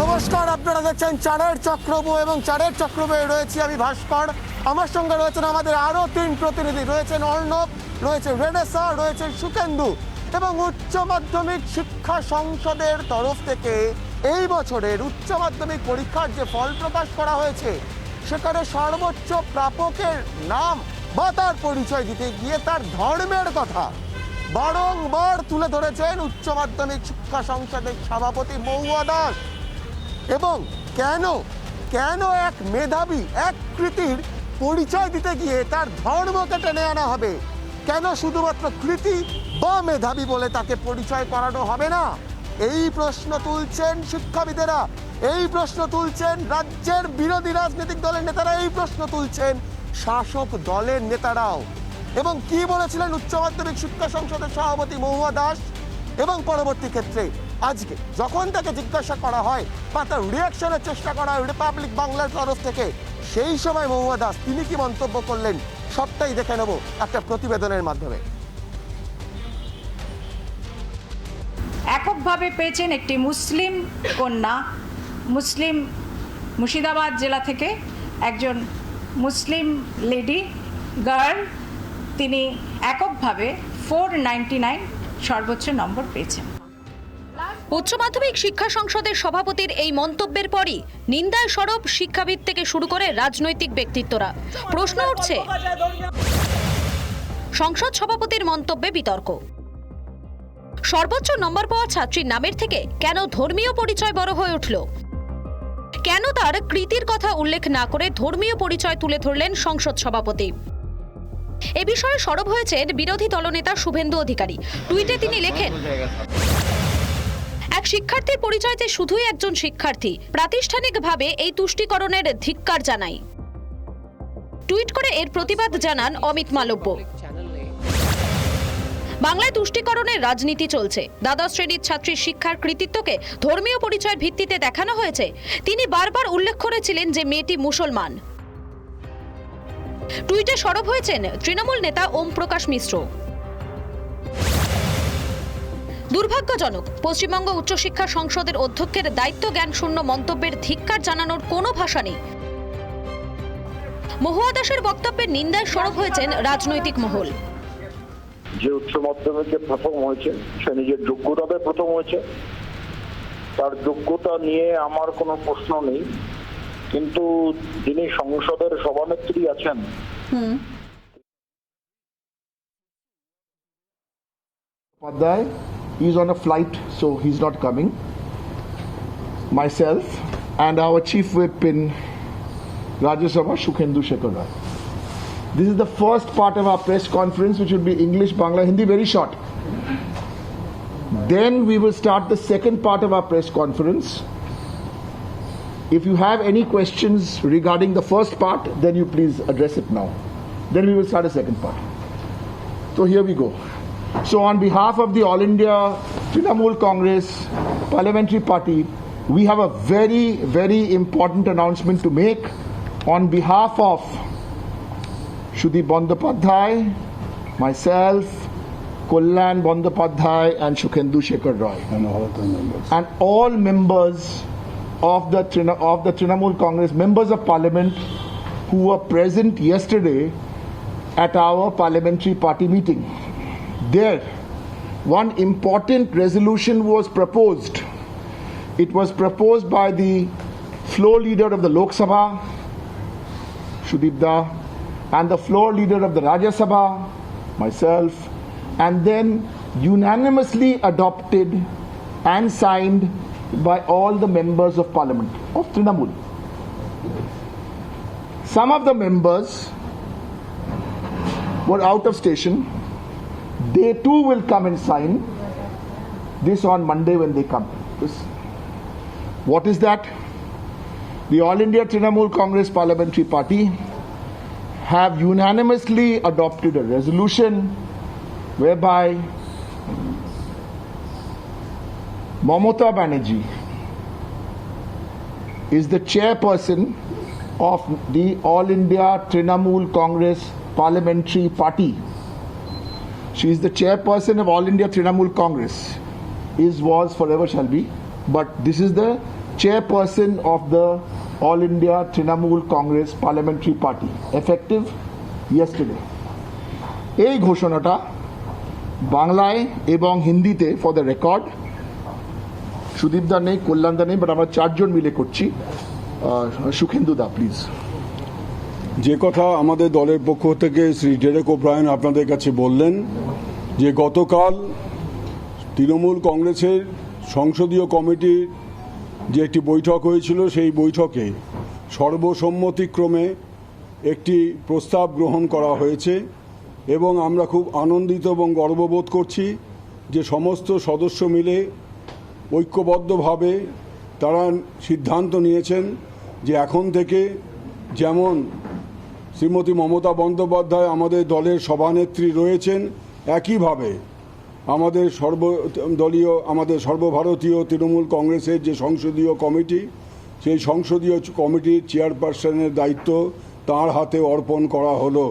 নমস্কার, আপনারা দেখছেন চারের চক্রবু এবং চারের চক্রবুয়ে রয়েছি আমি ভাস্কর। আমার সঙ্গে রয়েছেন আমাদের আরও তিন প্রতিনিধি, রয়েছেন অর্ণব, রয়েছে রেনেসা, রয়েছে সুকেন্দু। এবং উচ্চ মাধ্যমিক শিক্ষা সংসদের তরফ থেকে এই বছরের উচ্চ মাধ্যমিক পরীক্ষার যে ফল প্রকাশ করা হয়েছে, সেখানে সর্বোচ্চ প্রাপকের নাম বা তার পরিচয় দিতে গিয়ে তার ধর্মের কথা বারংবার তুলে ধরেছেন উচ্চ মাধ্যমিক শিক্ষা সংসদের সভাপতি মহুয়া দাস। এবং কেন এক মেধাবী এক কৃতির পরিচয় দিতে গিয়ে তার ধর্মকে টেনে আনা হবে? কেন শুধুমাত্র কৃতি বা মেধাবী বলে তাকে পরিচয় করানো হবে না? এই প্রশ্ন তুলছেন শিক্ষাবিদেরা, এই প্রশ্ন তুলছেন রাজ্যের বিরোধী রাজনৈতিক দলের নেতারা, এই প্রশ্ন তুলছেন শাসক দলের নেতারাও। এবং কি বলেছিলেন উচ্চ মাধ্যমিক শিক্ষা সংসদের সভাপতি মহুয়া দাস? এবং পরবর্তী ক্ষেত্রে আজকে যখন তাকে জিজ্ঞাসা করা হয় বা তার রিয়াকশনের চেষ্টা করা হয় রিপাবলিক বাংলার তরফ থেকে, সেই সময় মহুয়া দাস তিনি কি মন্তব্য করলেন সবটাই দেখে নেব একটা প্রতিবেদনের মাধ্যমে। এককভাবে পেয়েছেন একটি মুসলিম কন্যা, মুর্শিদাবাদ জেলা থেকে একজন মুসলিম লেডি গার্ল, তিনি এককভাবে 499 সর্বোচ্চ নম্বর পেয়েছেন। উচ্চ মাধ্যমিক শিক্ষা সংসদের সভাপতির এই মন্তব্যের পরই নিন্দায় সরব শিক্ষাবিদ থেকে শুরু করে রাজনৈতিক ব্যক্তিত্বরা। প্রশ্ন উঠছে, সংসদ সভাপতির মন্তব্যে বিতর্ক। সর্বোচ্চ নম্বর পাওয়া ছাত্রীর নামের থেকে কেন ধর্মীয় পরিচয় বড় হয়ে উঠল? কেন তার কৃতির কথা উল্লেখ না করে ধর্মীয় পরিচয় তুলে ধরলেন সংসদ সভাপতি? এ বিষয়ে সরব হয়েছেন বিরোধী দলনেতা শুভেন্দু অধিকারী। টুইটে তিনি লেখেন, এক শিক্ষার্থীর পরিচয় যে শুধুই একজন শিক্ষার্থী, প্রাতিষ্ঠানিকভাবে এই তুষ্টিকরণের ধিক্কার জানাই। টুইট করে এর প্রতিবাদ জানান অমিত মালব্য। বাংলায় তুষ্টিকরণের রাজনীতি চলছে। দ্বাদশ শ্রেণীর ছাত্রীর শিক্ষার কৃতিত্বকে ধর্মীয় পরিচয়ের ভিত্তিতে দেখানো হয়েছে। তিনি বারবার উল্লেখ করেছিলেন যে মেয়েটি মুসলমান। টুইটে সরব হয়েছেন তৃণমূল নেতা ওম প্রকাশ মিশ্র। দুর্ভাগ্যজনক, পশ্চিমবঙ্গ উচ্চশিক্ষা সংসদের অধ্যক্ষের দায়িত্ব জ্ঞান শূন্য মন্তব্যের ধিক্কার জানানোর কোনো ভাষা নেই। মহুয়া দাসের বক্তব্যের নিন্দায় সরব হয়েছেন রাজনৈতিক মহল। যে উচ্চ মাধ্যমিকে প্রথম হয়েছে সে নিজের যোগ্যতাতে প্রথম হয়েছে, তার যোগ্যতা নিয়ে আমার কোনো প্রশ্ন নেই, কিন্তু যিনি সংসদের সভানেত্রী আছেন Padai, he's on a flight, so he's not coming. Myself and our chief whip in Rajya Sabha, Sukendu Shekhar Rai. This is the first part of our press conference, which will be English, Bangla, Hindi, very short. Then we will start the second part of our press conference. If you have any questions regarding the first part, then you please address it now. Then we will start a second part. So here we go. So on behalf of the All India Trinamool Congress Parliamentary Party, we have a very, very important announcement to make on behalf of Shudip Bandopadhyay, myself, Kullan Bandopadhyay and Sukendu Shekhar Rai. And all members of the Trinamool Congress, members of Parliament who were present yesterday at our parliamentary party meeting. There, one important resolution was proposed. It was proposed by the floor leader of the Lok Sabha, Shudip Da, and the floor leader of the Rajya Sabha, myself, and then unanimously adopted and signed by all the members of Parliament of Trinamool. Some of the members were out of station. They too will come and sign this on Monday when they come. What is that? The All India Trinamool Congress Parliamentary Party have unanimously adopted a resolution whereby Mamata Banerjee is the chairperson of the All India Trinamool Congress Parliamentary Party. She is the chairperson of All India Trinamool Congress. Is, was, forever shall be. But this is the chairperson of the All India Trinamool Congress Parliamentary Party, effective yesterday. এই ঘোষণাটা বাংলায় এবং হিন্দিতে for the record সুদীপদা নেই, কল্যাণদা নেই, but আমরা চারজন মিলে করছি। সুখেন্দু দা প্লিজ। যে কথা আমাদের দলের পক্ষ থেকে শ্রী ডেরেক ওব্রায়েন আপনাদের কাছে বললেন যে গতকাল তৃণমূল কংগ্রেসের সংসদীয় কমিটির যে একটি বৈঠক হয়েছিল, সেই বৈঠকে সর্বসম্মতিক্রমে একটি প্রস্তাব গ্রহণ করা হয়েছে এবং আমরা খুব আনন্দিত এবং গর্ববোধ করছি যে সমস্ত সদস্য মিলে ঐক্যবদ্ধভাবে তারা সিদ্ধান্ত নিয়েছেন যে এখন থেকে যেমন শ্রীমতী মমতা বন্দ্যোপাধ্যায় আমাদের দলের সভানেত্রী রয়েছেন, একইভাবে আমাদের আমাদের সর্বভারতীয় তৃণমূল কংগ্রেসের যে সংসদীয় কমিটি, সেই সংসদীয় কমিটির চেয়ারপারসনের দায়িত্ব তার হাতে অর্পণ করা হলো।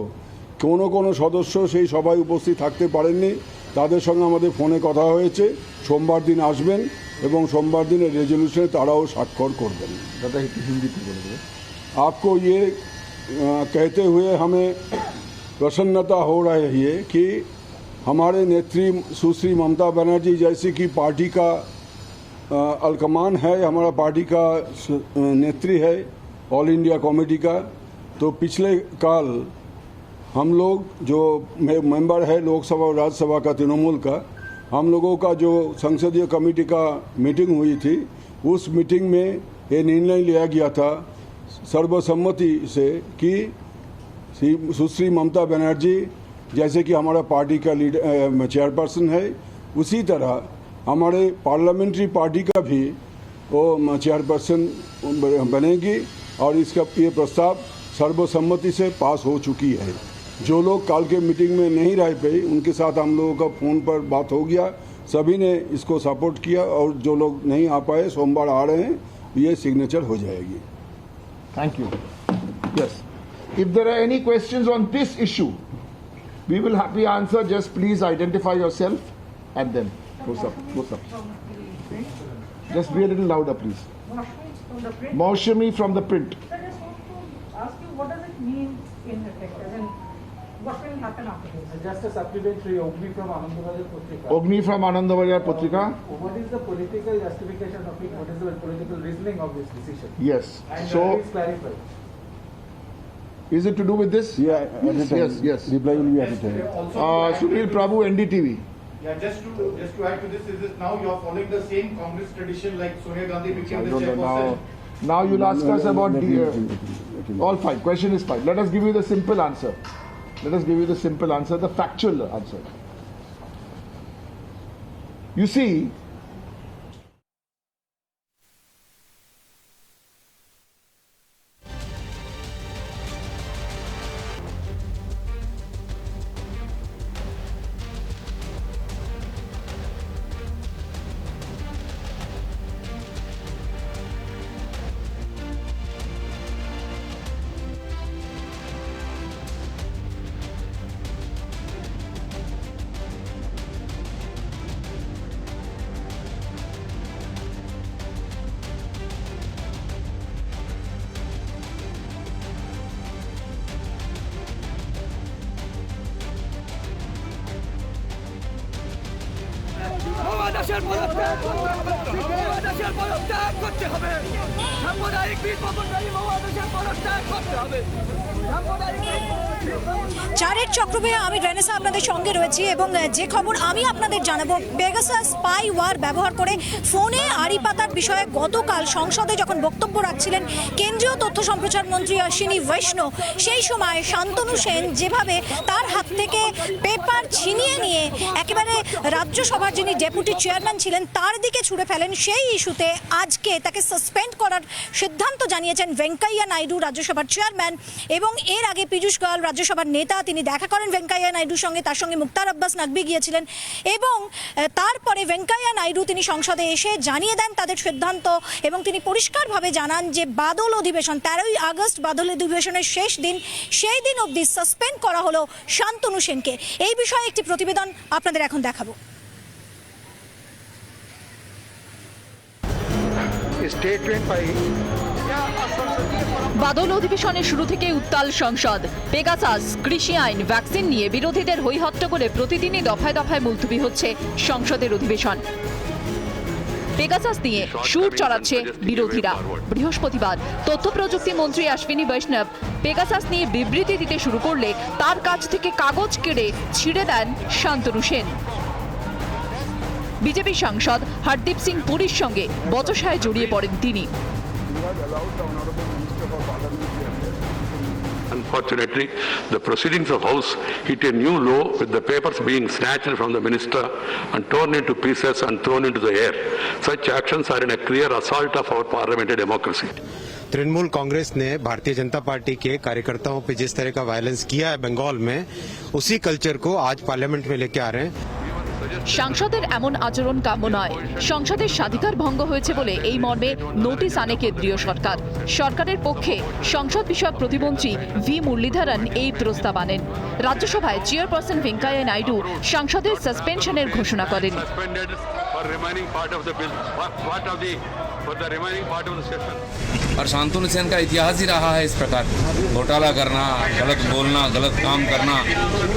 কোনো সদস্য সেই সভায় উপস্থিত থাকতে পারেননি, তাদের সঙ্গে আমাদের ফোনে কথা হয়েছে, সোমবার দিন আসবেন এবং সোমবার দিনের রেজলিউশনে তারাও স্বাক্ষর করবেন। দাদা একটু হিন্দিতে বলে দেবে। आपको ये कहते हुए हमें प्रसन्नता हो रही है कि हमारे नेत्री सुश्री ममता बनर्जी जैसी कि पार्टी का अलकमान है, हमारा पार्टी का नेत्री है ऑल इंडिया कमेटी का। तो पिछले काल हम लोग जो मेंबर है लोकसभा और राज्यसभा का तृणमूल का, हम लोगों का जो संसदीय कमेटी का मीटिंग हुई थी, उस मीटिंग में ये निर्णय लिया गया था सर्वसम्मति से कि सुश्री ममता बनर्जी जैसे कि हमारा पार्टी का लीडर चेयरपर्सन है, उसी तरह हमारे पार्लियामेंट्री पार्टी का भी वो चेयरपर्सन बनेगी और इसका ये प्रस्ताव सर्वसम्मति से पास हो चुकी है। जो लोग कल के मीटिंग में नहीं रह पाए उनके साथ हम लोगों का फ़ोन पर बात हो गया, सभी ने इसको सपोर्ट किया और जो लोग नहीं आ पाए सोमवार आ रहे हैं, ये सिग्नेचर हो जाएगी। Thank you. Yes. If there are any questions on this issue, we will happy answer. Just please identify yourself and then close up. Just be a little louder, please. Maushami from the print. I just want to ask you, what does it mean in effect? As in, what will happen after this? Just a supplementary Ogni from Anandabajar Putrika. Ogni from Anandabajar Putrika. What is the political justification of it? What is the political reasoning of this decision? Yes. And So, please clarify. is it to do with this? Yes. Reply will be edited. Sunil Prabhu, NDTV. Yeah, just to add to this, is this now you are following the same Congress tradition like Sonia Gandhi became I the don't know chairperson? now you'll ask us about the. All fine. Question is fine. Let us give you the simple answer. The factual answer. You see, দেশের পদত্যাগ করতে হবে, সাম্প্রদায়িক বিপ্লবকারী দেশের পদত্যাগ করতে হবে। চারের চক্রব্যূহে আমি ভ্যানেসা আপনাদের সঙ্গে রয়েছি এবং যে খবর আমি আপনাদের জানাবো, পেগাসাস স্পাইওয়্যার ব্যবহার করে ফোনে আড়ি পাতার বিষয়ে গতকাল সংসদে যখন বক্তব্য রাখছিলেন কেন্দ্রীয় তথ্য সম্প্রচার মন্ত্রী অশ্বিনী বৈষ্ণব, সেই সময় শান্তনু সেন যেভাবে তার হাত থেকে পেপার ছিনিয়ে নিয়ে একেবারে রাজ্যসভার যিনি ডেপুটি চেয়ারম্যান ছিলেন তার দিকে ছুড়ে ফেলেন, সেই ইস্যুতে আজকে তাকে সাসপেন্ড করার সিদ্ধান্ত জানিয়েছেন ভেঙ্কাইয়া নাইডু, রাজ্যসভার চেয়ারম্যান। এবং এর আগে পীযূষ গোয়াল, রাজ্যসভার নেতা, তিনি দেখা করেন ভেঙ্কাইয়া নাইডুর সঙ্গে, তার সঙ্গে মুক্তার আব্বাস নাকভি গিয়েছিলেন এবং তারপরে ভেঙ্কাইয়া নাইডু তিনি সংসদে এসে জানিয়ে দেন তাদের সিদ্ধান্ত এবং তিনি পরিষ্কারভাবে জানান যে বাদল অধিবেশন 13ই আগস্ট বাদল অধিবেশনের শেষ দিন, সেই দিন অবধি সাসপেন্ড করা হলো শান্তনু সেনকে। এই বিষয়ে একটি প্রতিবেদন আপনাদের এখন দেখাবো। स्टेटमेंट पाई বাদল অধিবেশনের শুরু থেকে উত্তাল সংসদ। পেগাসাস, কৃষি আইন, ভ্যাকসিন নিয়ে বিরোধীদের হৈহট্টগোলে প্রতিদিনই দফায় দফায় মুলতবি হচ্ছে সংসদের অধিবেশন। পেগাসাস নিয়ে সুর চড়াচ্ছে বিরোধীরা। বৃহস্পতিবার তথ্য প্রযুক্তি মন্ত্রী অশ্বিনী বৈষ্ণব পেগাসাস নিয়ে বিবৃতি দিতে শুরু করলে তার কাছ থেকে কাগজ কেড়ে ছিঁড়ে দেন শান্তনু সেন। বিজেপি সাংসদ হরদীপ সিং পুরীর সঙ্গে বচসায় জড়িয়ে পড়েন তিনি। Unfortunately, the proceedings of House hit a new low with the papers being snatched from the minister and torn into pieces and thrown into the air. Such actions are in a clear assault of our parliamentary democracy. Trinamool Congress ने Bharatiya Janata party के कार्यकर्ताओं पे जिस तरह का violence किया है बंगाल में, उसी कल्चर को आज पार्लियामेंट में लेके आ रहे हैं। সাংসদের এমন আচরণ কাম্য নয়। সংসদের স্বাধিকার ভঙ্গ হয়েছে বলে এই মর্মে নোটিশ আনে কেন্দ্রীয় সরকার। সরকারের পক্ষে সংসদ বিষয়ক প্রতিমন্ত্রী ভি মুরলীধরন এই প্রস্তাব আনেন। রাজ্যসভায় চেয়ারপারসন ভেঙ্কাইয়া নাইডু সংসদের সাসপেনশনের ঘোষণা করেন। और शांतनु सेन का इतिहास ही रहा है इस प्रकार घोटाला करना, गलत बोलना, गलत काम करना,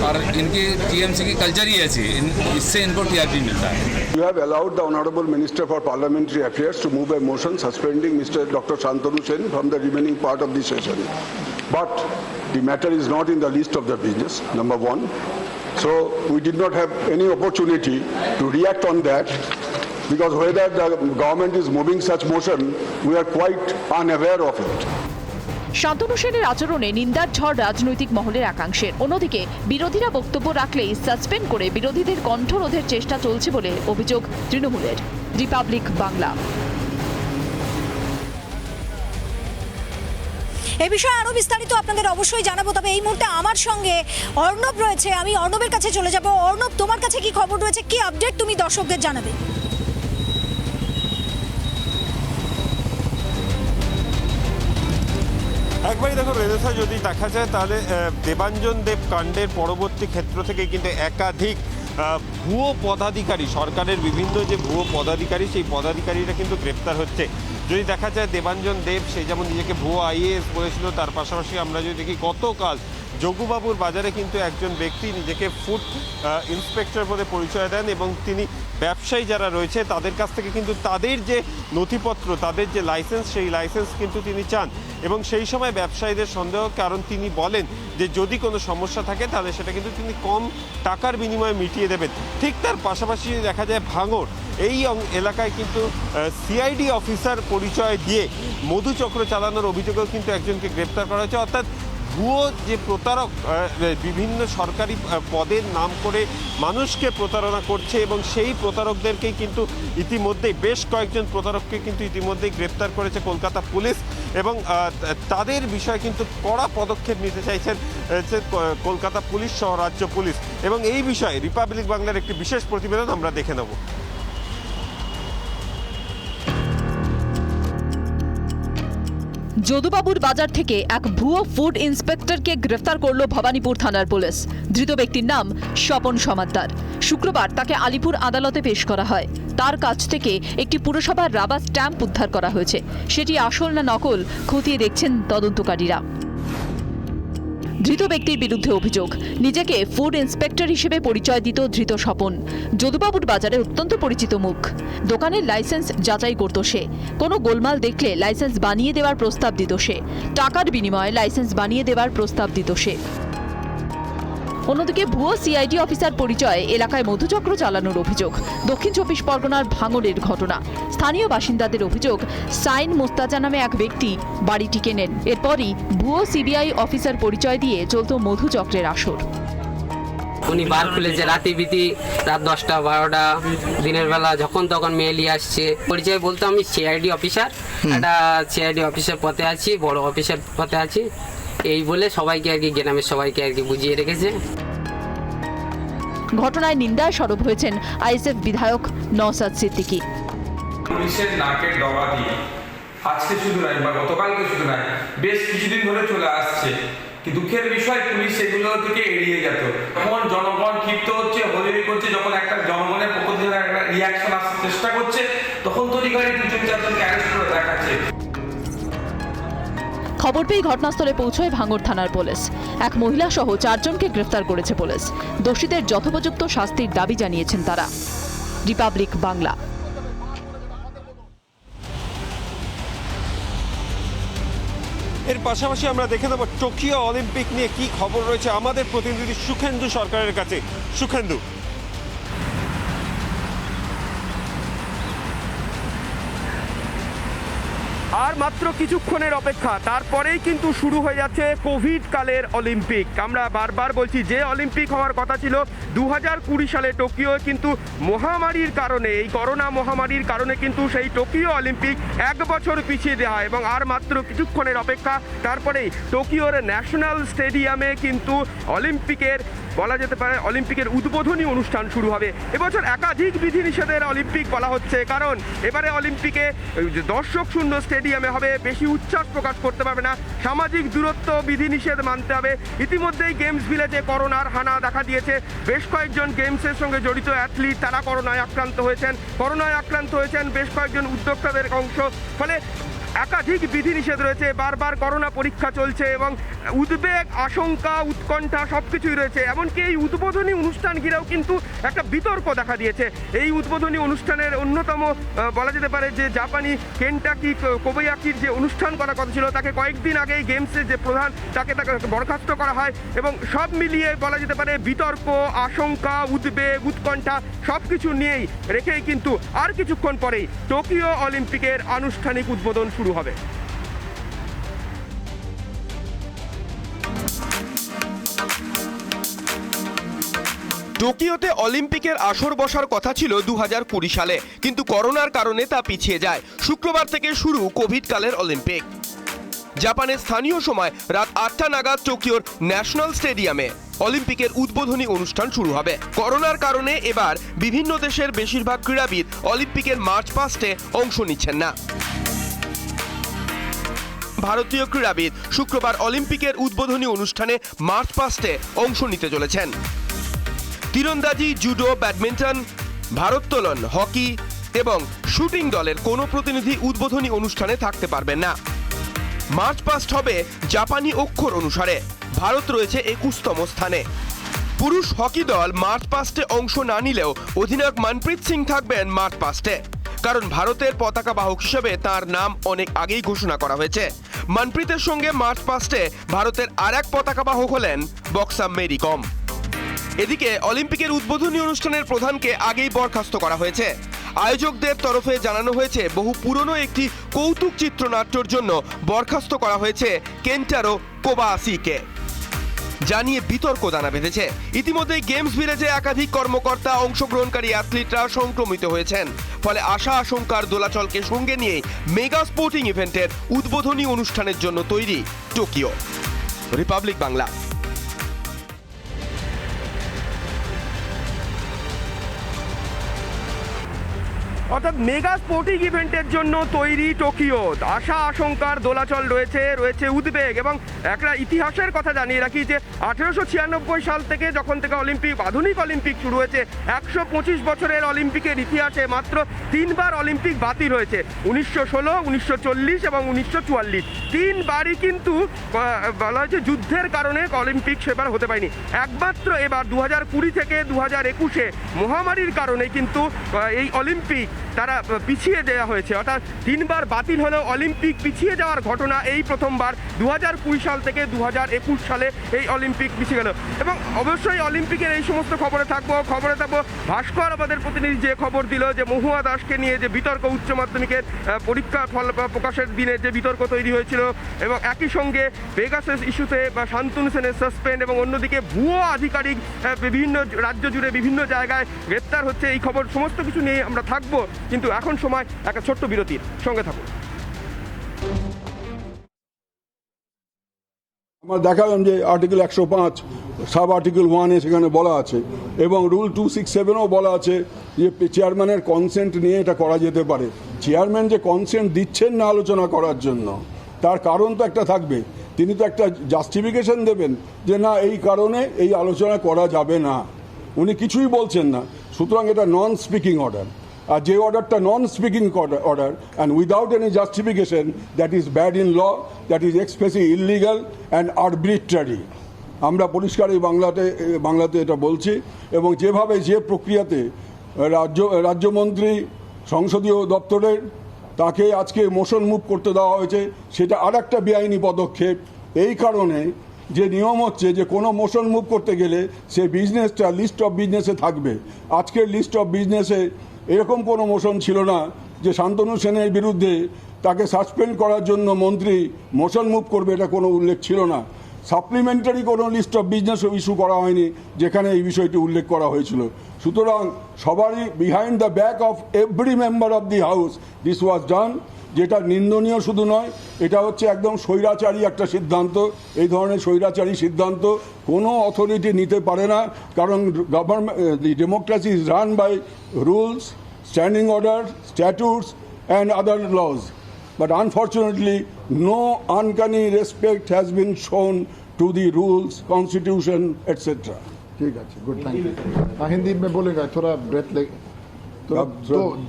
और इनकी टीएमसी की कल्चर ही ऐसी, इससे इनको टीआरपी मिलता है। You have allowed the Honorable Minister for Parliamentary Affairs to move a motion suspending Mr. Dr. Shantanu Sen from the remaining part of the session. But the matter is not in the list of the business, number one. So we did not have any opportunity to react on that. Because whether the government is moving such motion, we are quite unaware of it. Shantanu সেনের আচরণে নিন্দার ঝড় রাজনৈতিক মহলের একাংশের। অন্যদিকে বিরোধীরা বক্তব্য রাখলেই সাসপেন্ড করে বিরোধীদের কণ্ঠরোধের চেষ্টা চলছে বলে অভিযোগ তৃণমূলের। রিপাবলিক বাংলা। এই বিষয়ে আরো বিস্তারিত আপনাদের অবশ্যই জানাবো, তবে এই মুহূর্তে আমার সঙ্গে অর্ণব রয়েছে। আমি অর্ণবের কাছে চলে যাব। অর্ণব, তোমার কাছে কি খবর রয়েছে, কি আপডেট তুমি দর্শকদের জানাবে? একবারই দেখো রেনেসা, যদি দেখা যায় তাহলে দেবাঞ্জন দেব কাণ্ডের পরবর্তী ক্ষেত্র থেকে কিন্তু একাধিক ভুয়ো পদাধিকারী, সরকারের বিভিন্ন যে ভুয়ো পদাধিকারী, সেই পদাধিকারীরা কিন্তু গ্রেপ্তার হচ্ছে। যদি দেখা যায় দেবাঞ্জন দেব সে যেমন নিজেকে ভুয়ো আইএএস বলেছিল, তার পাশাপাশি আমরা যদি দেখি গতকাল যোগুবাবুর বাজারে কিন্তু একজন ব্যক্তি নিজেকে ফুড ইন্সপেক্টর বলে পরিচয় দেন এবং তিনি ব্যবসায়ী যারা রয়েছে তাদের কাছ থেকে কিন্তু তাদের যে নথিপত্র, তাদের যে লাইসেন্স, সেই লাইসেন্স কিন্তু তিনি চান এবং সেই সময় ব্যবসায়ীদের সন্দেহ, কারণ তিনি বলেন যে যদি কোনো সমস্যা থাকে তাহলে সেটা কিন্তু তিনি কম টাকার বিনিময়ে মিটিয়ে দেবেন। ঠিক তার পাশাপাশি দেখা যায় ভাঙড় এই এলাকায় কিন্তু সিআইডি অফিসার পরিচয় দিয়ে মধুচক্র চালানোর অভিযোগেও কিন্তু একজনকে গ্রেপ্তার করা হয়েছে। অর্থাৎ ভুয়ো যে প্রতারক বিভিন্ন সরকারি পদের নাম করে মানুষকে প্রতারণা করছে এবং সেই প্রতারকদেরকেই কিন্তু ইতিমধ্যেই বেশ কয়েকজন প্রতারককে কিন্তু ইতিমধ্যেই গ্রেপ্তার করেছে কলকাতা পুলিশ এবং তাদের বিষয়ে কিন্তু কড়া পদক্ষেপ নিতে চাইছেন কলকাতা পুলিশ সহ রাজ্য পুলিশ। এবং এই বিষয়ে রিপাবলিক বাংলার একটি বিশেষ প্রতিবেদন আমরা দেখে নেব। যদুবাবুর বাজার থেকে এক ভুয়ো ফুড ইন্সপেক্টরকে গ্রেফতার করল ভবানীপুর থানার পুলিশ। ধৃত ব্যক্তির নাম স্বপন সমাদ্দার। শুক্রবার তাকে আলিপুর আদালতে পেশ করা হয়। তার কাছ থেকে একটি পুরসভার রাবার স্ট্যাম্প উদ্ধার করা হয়েছে। সেটি আসল না নকল খতিয়ে দেখছেন তদন্তকারীরা। ধৃত ব্যক্তির বিরুদ্ধে অভিযোগ, নিজেকে ফুড ইন্সপেক্টর হিসেবে পরিচয় দিত ধৃত স্বপন। যদুবাবুর বাজারে অত্যন্ত পরিচিত মুখ। দোকানের লাইসেন্স যাচাই করত সে। কোনো গোলমাল দেখলে লাইসেন্স বানিয়ে দেওয়ার প্রস্তাব দিত সে। টাকার বিনিময়ে লাইসেন্স বানিয়ে দেওয়ার প্রস্তাব দিত সে। অন্যদিকে ভুয়ো সিআইডি অফিসার পরিচয়ে এলাকায় মধুচক্র চালানোর অভিযোগ। দক্ষিণ 24 পরগনার ভাঙড়ের ঘটনা। স্থানীয় বাসিন্দাদের অভিযোগ, সাইন মোস্তাজা নামে এক ব্যক্তি বাড়িটি কেনেন। এরপরই ভুয়ো সিবিআই অফিসার পরিচয় দিয়ে চলত মধুচক্রের আসর। উনি বার খুলেছে রাতে বিতি, রাত 10টা 12টা, দিনের বেলা যখন তখন মেয়ে নিয়ে আসছে। পরিচয় বলতে আমি সিআইডি অফিসার, একটা সিআইডি অফিসার পথে আছি, বড় অফিসার পথে আছি, এই বলে সবাইকে আর কি গ্রামের সবাইকে আর কি বুঝিয়ে রেখেছে। ঘটনায় নিন্দায় সরব হয়েছেন আইএসএফ বিধায়ক নওশাদ সিদ্দিকী। পুলিশের নাকের ডগা দিয়ে আজকে শুধু নয় বা গতকালকে শুধু নয়, বেশ কিছুদিন ধরে চলে আসছে কি দুঃখের বিষয় পুলিশ সেগুলো থেকে এড়িয়ে যেত। যখন জনগণ ক্ষিপ্ত হচ্ছে, হলিউড করছে, যখন একটা জনগণের পক্ষ থেকে একটা রিয়াকশন আসার চেষ্টা করছে, তখন তরিকারী 2-4জনকে অ্যারেস্ট করে দেখাচ্ছে। খবর পেয়ে ঘটনাস্থলে পৌঁছয় ভাঙড় থানার পুলিশ। এক মহিলা সহ 4 জনকে গ্রেফতার করেছে পুলিশ। দোষীদের যথোপযুক্ত শাস্তির দাবি জানিয়েছেন তারা। রিপাবলিক বাংলা। এর পাশাপাশি আমরা দেখে নেব টোকিও অলিম্পিক নিয়ে কি খবর রয়েছে আমাদের প্রতিনিধি সুখেন্দু সরকারের কাছে। সুখেন্দু, আর মাত্র কিছুক্ষণের অপেক্ষা, তারপরেই কিন্তু শুরু হয়ে যাচ্ছে কোভিড কালের অলিম্পিক। আমরা বারবার বলছি যে অলিম্পিক হওয়ার কথা ছিল 2020 সালে টোকিও, কিন্তু মহামারীর কারণে, এই করোনা মহামারীর কারণে কিন্তু সেই টোকিও অলিম্পিক 1 বছর পিছিয়ে দেওয়া হয় এবং আর মাত্র কিছুক্ষণের অপেক্ষা, তারপরেই টোকিওর ন্যাশনাল স্টেডিয়ামে কিন্তু অলিম্পিকের, বলা যেতে পারে অলিম্পিকের উদ্বোধনী অনুষ্ঠান শুরু হবে। এবছর একাধিক বিধিনিষেধের অলিম্পিক বলা হচ্ছে, কারণ এবারে অলিম্পিকে দর্শক শূন্য স্টেডিয়ামে হবে, বেশি উচ্ছ্বাস প্রকাশ করতে পারবে না, সামাজিক দূরত্ব বিধিনিষেধ মানতে হবে। ইতিমধ্যেই গেমস ভিলেজে করোনার হানা দেখা দিয়েছে। বেশ কয়েকজন গেমসের সঙ্গে জড়িত অ্যাথলিট তারা করোনায় আক্রান্ত হয়েছেন বেশ কয়েকজন উদ্যোক্তাদের অংশ। ফলে একাধিক বিধিনিষেধ রয়েছে, বারবার করোনা পরীক্ষা চলছে এবং উদ্বেগ, আশঙ্কা, উৎকণ্ঠা সবকিছুই রয়েছে। এমনকি এই উদ্বোধনী অনুষ্ঠান ঘিরেও কিন্তু একটা বিতর্ক দেখা দিয়েছে। এই উদ্বোধনী অনুষ্ঠানের অন্যতম বলা যেতে পারে যে জাপানি কেন্টাকি কোবায়াকির যে অনুষ্ঠান করার কথা ছিল, তাকে কয়েকদিন আগেই গেমসের যে প্রধান তাকে বরখাস্ত করা হয় এবং সব মিলিয়ে বলা যেতে পারে বিতর্ক, আশঙ্কা, উদ্বেগ, উৎকণ্ঠা সবকিছু নিয়েই রেখেই কিন্তু আর কিছুক্ষণ পরেই টোকিও অলিম্পিকের আনুষ্ঠানিক উদ্বোধন শুরু হবে। টোকিওতে অলিম্পিকের আসর বসার কথা ছিল 2020 সালে, কিন্তু করোনার কারণে তা পিছিয়ে যায়। শুক্রবার থেকে শুরু কোভিড কালের অলিম্পিক। জাপানের স্থানীয় সময় রাত 8টা নাগাদ টোকিওর ন্যাশনাল স্টেডিয়ামে অলিম্পিকের উদ্বোধনী অনুষ্ঠান শুরু হবে। করোনার কারণে এবার বিভিন্ন দেশের বেশিরভাগ ক্রীড়াবিদ অলিম্পিকের মার্চ পাস্টে অংশ নিচ্ছেন না। ভারতীয় ক্রীড়াবিদ শুক্রবার অলিম্পিকের উদ্বোধনী অনুষ্ঠানে মার্চ পাস্টে অংশ নিতে চলেছেন। তীরন্দাজি, জুডো, ব্যাডমিন্টন, ভারোত্তোলন, হকি এবং শুটিং দলের কোনো প্রতিনিধি উদ্বোধনী অনুষ্ঠানে থাকতে পারবেন না। মার্চ পাস্ট হবে জাপানি অক্ষর অনুসারে। ভারত রয়েছে 21তম স্থানে। পুরুষ হকি দল মার্চ পাস্টে অংশ না নিলেও অধিনায়ক মনপ্রীত সিং থাকবেন মার্চ পাস্টে, কারণ ভারতের পতাকা বাহক হিসেবে তার নাম অনেক আগেই ঘোষণা করা হয়েছে। মনপ্রীতের সঙ্গে মার্চ পাস্টে ভারতের আর এক পতাকা বাহক হলেন বক্সার মেরি কম। এদিকে অলিম্পিকের উদ্বোধনী অনুষ্ঠানের প্রধানকে আগেই বরখাস্ত করা হয়েছে। আয়োজকদের তরফে জানানো হয়েছে বহু পুরনো একটি কৌতুক চিত্রনাট্যর জন্য বরখাস্ত করা হয়েছে কেন্টারো কোবায়াশিকে, জানিয়ে বিতর্ক দানা বেঁধেছে। ইতিমধ্যেই গেমস ভিলেজে একাধিক কর্মকর্তা, অংশগ্রহণকারী অ্যাথলিটরা সংক্রমিত হয়েছেন। ফলে আশা আশঙ্কার দোলাচলকে সঙ্গে নিয়ে মেগা স্পোর্টিং ইভেন্টের উদ্বোধনী অনুষ্ঠানের জন্য তৈরি টোকিও। রিপাবলিক বাংলা। অর্থাৎ মেগা স্পোর্টিং ইভেন্টের জন্য তৈরি টোকিও। আশা আশঙ্কার দোলাচল রয়েছে উদ্বেগ এবং একটা ইতিহাসের কথা জানিয়ে রাখি যে 1896 সাল থেকে যখন থেকে অলিম্পিক, আধুনিক অলিম্পিক শুরু হয়েছে, 125 বছরের অলিম্পিকের ইতিহাসে মাত্র 3বার অলিম্পিক বাতিল হয়েছে। 1916, 1940 এবং 1944। 3বারই কিন্তু বলা হয়েছে যুদ্ধের কারণে অলিম্পিক সেবার হতে পারেনি। একমাত্র এবার 2020 থেকে 2021-এ মহামারীর কারণে কিন্তু এই অলিম্পিক তারা পিছিয়ে দেওয়া হয়েছে। অর্থাৎ 3বার বাতিল হলেও অলিম্পিক পিছিয়ে যাওয়ার ঘটনা এই প্রথমবার। 2020 সাল থেকে 2021 সালে এই অলিম্পিক পিছিয়ে গেল। এবং অবশ্যই অলিম্পিকের এই সমস্ত খবরে থাকবো। ভাস্কর আমাদের প্রতিনিধি যে খবর দিল যে মহুয়া দাসকে নিয়ে যে বিতর্ক, উচ্চ মাধ্যমিকের পরীক্ষার ফল প্রকাশের দিনে যে বিতর্ক তৈরি হয়েছিল এবং একই সঙ্গে পেগাসাস ইস্যুতে বা শান্তনু সেনের সাসপেন্ড এবং অন্যদিকে ভুয়ো আধিকারিক বিভিন্ন রাজ্য জুড়ে বিভিন্ন জায়গায় গ্রেপ্তার হচ্ছে, এই খবর সমস্ত কিছু নিয়ে আমরা থাকবো। কিন্তু এখন সময় একটা ছোট্ট বিরতির, সঙ্গে থাকুন। আমরা দেখালাম যে আর্টিকেল 105 সাব আর্টিকেল 1-এ সেখানে বলা আছে এবং রুল 267-ও বলা আছে যে চেয়ারম্যানের কনসেন্ট নিয়ে এটা করা যেতে পারে। চেয়ারম্যান যে কনসেন্ট দিচ্ছেন না আলোচনা করার জন্য, তার কারণ তো একটা থাকবে। তিনি তো একটা জাস্টিফিকেশন দেবেন যে না এই কারণে এই আলোচনা করা যাবে না, উনি কিছুই বলছেন না। সুতরাং এটা নন স্পিকিং অর্ডার, আর যে অর্ডারটা non speaking order and without any justification, that is bad in law, that is expressly illegal and arbitrary. আমরা পরিষ্কার এই বাংলাতে এটা বলছি। এবং যেভাবে যে প্রক্রিয়াতে রাজ্যমন্ত্রী সংসদীয় দপ্তরের তাকে আজকে মোশন মুভ করতে দেওয়া হয়েছে, সেটা আর একটা বেআইনি পদক্ষেপ। এই কারণে যে নিয়ম হচ্ছে যে কোনো মোশন মুভ করতে গেলে সে বিজনেসটা লিস্ট অফ বিজনেসে থাকবে। আজকের লিস্ট অফ বিজনেসে এরকম কোনো মোশন ছিল না যে শান্তনু সেনের বিরুদ্ধে তাকে সাসপেন্ড করার জন্য মন্ত্রী মোশন মুভ করবে, এটা কোনো উল্লেখ ছিল না। সাপ্লিমেন্টারি কোনো লিস্ট অফ বিজনেসও ইস্যু করা হয়নি যেখানে এই বিষয়টি উল্লেখ করা হয়েছিল। সুতরাং সবারই behind the back of every member of the house this was done. যেটা নিন্দনীয় শুধু নয়, এটা হচ্ছে একদম স্বৈরাচারী একটা সিদ্ধান্ত। এই ধরনের স্বৈরাচারী সিদ্ধান্ত কোনো অথরিটি নিতে পারে না, কারণ the democracy is run by rules, standing order, statutes and other laws. But unfortunately, no uncanny respect has been shown to the rules, constitution, etc. ठीक है, गुड, थैंक यू। हिंदी में बोलेगा, थोड़ा ब्रेथ ले, थोड़ा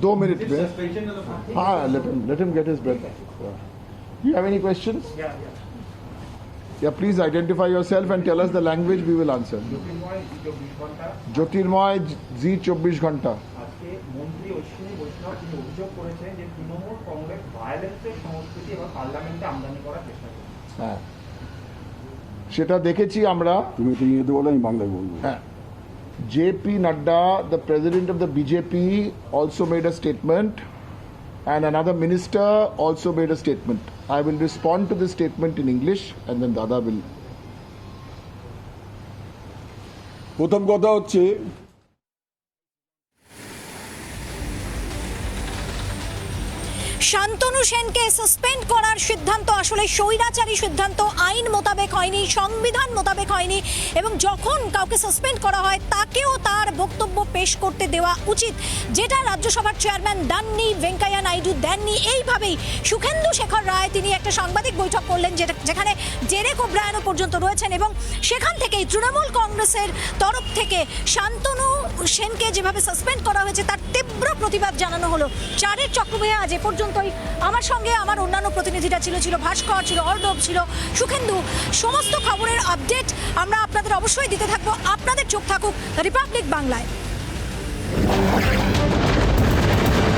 2 मिनट में। हाँ, let him get his breath. You have any questions? Yeah, please identify yourself and tell us the language, we will answer. ज्योतिर्मय जी 24 घंटा। মন্ত্রী অশ্বিনী বৈষ্ণব তিনি অভিযোগ করেছেন যে তৃণমূল কংগ্রেস ভায়োলেন্সের সংস্কৃতি এবং পার্লামেন্টে আমদানি করার চেষ্টা করছে। হ্যাঁ, সেটা দেখেছি আমরা। তুমি তো ইংরেজিতে বলো, আমি বাংলায় বলবো। হ্যাঁ, JP Nadda, the president of the BJP, also made a statement, and another minister also made a statement. I will respond to this statement in English, and then Dada will. প্রথম কথা হচ্ছে শান্তনু সেনকে সাসপেন্ড করার সিদ্ধান্ত আসলে স্বৈরাচারী সিদ্ধান্ত, আইন মোতাবেক হয়নি, সংবিধান মোতাবেক হয়নি, এবং যখন কাউকে সাসপেন্ড করা হয় তাকেও তার বক্তব্য পেশ করতে দেওয়া উচিত, যেটা রাজ্যসভার চেয়ারম্যান দেননি, ভেঙ্কাইয়া নাইডু দেননি। এইভাবেই সুখেন্দু শেখর রায় তিনি একটা সাংবাদিক বৈঠক করলেন যেখানে ডেরেক ওব্রায়ানও পর্যন্ত রয়েছেন, এবং সেখান থেকেই তৃণমূল কংগ্রেসের তরফ থেকে শান্তনু সেনকে যেভাবে সাসপেন্ড করা হয়েছে তার তীব্র প্রতিবাদ জানানো হলো। চারের চক্রবাহে আজ এ পর্যন্ত আমার সঙ্গে আমার অন্যান্য প্রতিনিধিরা ছিল ভাস্কর, ছিল অর্ণব, ছিল সুখেন্দু। সমস্ত খবরের আপডেট আমরা আপনাদের অবশ্যই দিতে থাকবো। আপনাদের চোখ থাকুক রিপাবলিক বাংলায়।